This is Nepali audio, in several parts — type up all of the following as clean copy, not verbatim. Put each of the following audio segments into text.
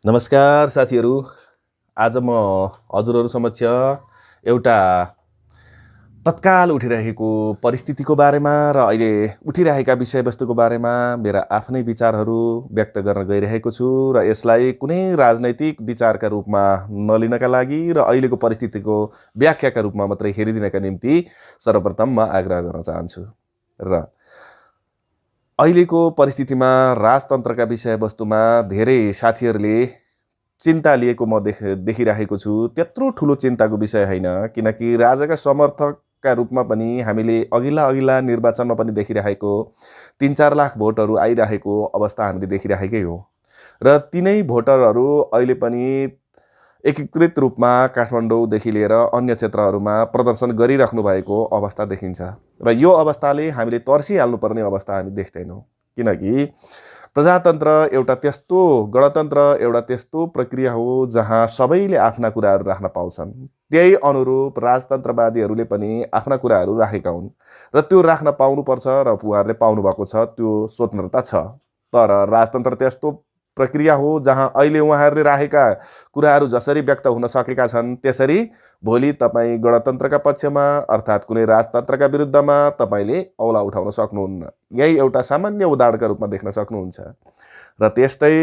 नमस्कार साथीहरू। आज म हजुरहरू समक्ष एउटा तत्काल उठिरहेको परिस्थितिको बारेमा र अहिले उठिरहेका विषयवस्तुको बारेमा मेरा आफ्नै विचारहरू व्यक्त गर्न गइरहेको छु र यसलाई कुनै राजनैतिक विचारका रूपमा नलिनका लागि र अहिलेको परिस्थितिको व्याख्याका रूपमा मात्रै हेरिदिनका निम्ति सर्वप्रथम म आग्रह गर्न चाहन्छु। र अहिलेको परिस्थितिमा राजतन्त्रका विषयवस्तुमा धेरै साथीहरूले चिन्ता लिएको म देखिरहेको छु। त्यत्रो ठुलो चिन्ताको विषय होइन, किनकि राजाका समर्थकका रूपमा पनि हामीले अघिल्ला निर्वाचनमा पनि देखिरहेको 3-4 लाख भोटहरू आइरहेको अवस्था हामीले देखिरहेकै हो र तिनै भोटरहरू अहिले पनि एकीकृत रूपमा काठमाडौँदेखि लिएर अन्य क्षेत्रहरूमा प्रदर्शन गरिराख्नु भएको अवस्था देखिन्छ र यो अवस्थाले हामीले तर्सिहाल्नुपर्ने अवस्था हामी देख्दैनौँ। किनकि प्रजातन्त्र एउटा त्यस्तो गणतन्त्र एउटा त्यस्तो प्रक्रिया हो जहाँ सबैले आफ्ना कुराहरू राख्न पाउँछन्। त्यही अनुरूप राजतन्त्रवादीहरूले पनि आफ्ना कुराहरू राखेका हुन् र त्यो राख्न पाउनुपर्छ र उहाँहरूले पाउनुभएको छ, त्यो स्वतन्त्रता छ। तर राजतन्त्र त्यस्तो प्रक्रिया हो जहाँ अहिले उहाँहरूले राखेका कुराहरू जसरी व्यक्त हुन सकेका छन् त्यसरी भोलि तपाईँ गणतन्त्रका पक्षमा अर्थात् कुनै राजतन्त्रका विरुद्धमा तपाईँले औला उठाउन सक्नुहुन्न। यही एउटा सामान्य उदाहरणका रूपमा देख्न सक्नुहुन्छ। र त्यस्तै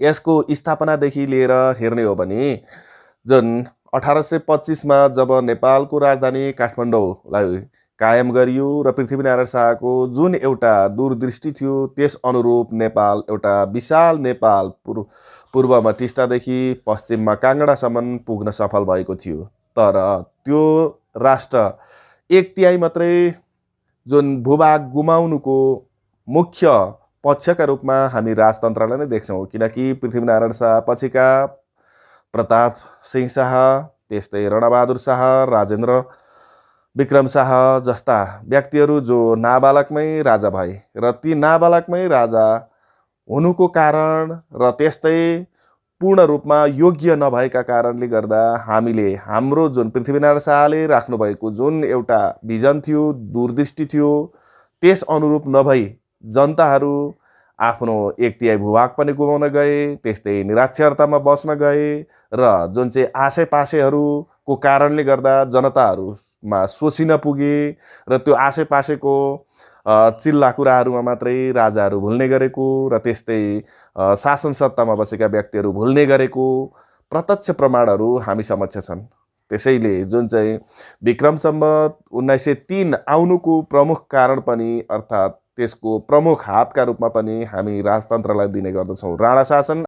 यसको स्थापनादेखि लिएर हेर्ने हो भने जुन 1825मा जब नेपालको राजधानी काठमाडौँलाई कायम गरियो र पृथ्वीनारायण शाहको जुन एउटा दूरदृष्टि थियो त्यस अनुरूप नेपाल एउटा विशाल नेपाल पूर्वमा टिस्टादेखि पश्चिममा काङ्गडासम्म पुग्न सफल भएको थियो। तर त्यो राष्ट्र 1/3 मात्रै जुन भूभाग गुमाउनुको मुख्य पक्षका रूपमा हामी राजतन्त्रलाई नै देख्छौँ। किनकि पृथ्वीनारायण शाह पछिका प्रताप सिंह शाह, त्यस्तै रणबहादुर शाह, राजेन्द्र विक्रम शाह जस्ता व्यक्तिहरू जो नाबालकमै राजा भए र ती नाबालकमै राजा हुनुको कारण र त्यस्तै पूर्ण रूपमा योग्य नभएका कारणले गर्दा हामीले हाम्रो जुन पृथ्वीनारायण शाहले राख्नुभएको जुन एउटा भिजन थियो, दूरदृष्टि थियो, त्यस अनुरूप नभई जनताहरू आफ्नो 1/3 भूभाग पनि गुमाउन गए, त्यस्तै निरक्षरतामा बस्न गए र जुन चाहिँ आसेपासेहरूको कारणले गर्दा जनताहरूमा सोचिन पुगे र त्यो आसेपासेको चिल्ला कुराहरूमा मात्रै राजाहरू भुल्ने गरेको र त्यस्तै शासन सत्तामा बसेका व्यक्तिहरू भुल्ने गरेको प्रत्यक्ष प्रमाणहरू हामी समक्ष छन्। त्यसैले जुन चाहिँ विक्रम सम्वत 1903 आउनुको प्रमुख कारण पनि अर्थात् त्यसको प्रमुख हातका रूपमा पनि हामी राजतन्त्रलाई दिने गर्दछौँ। राणा शासन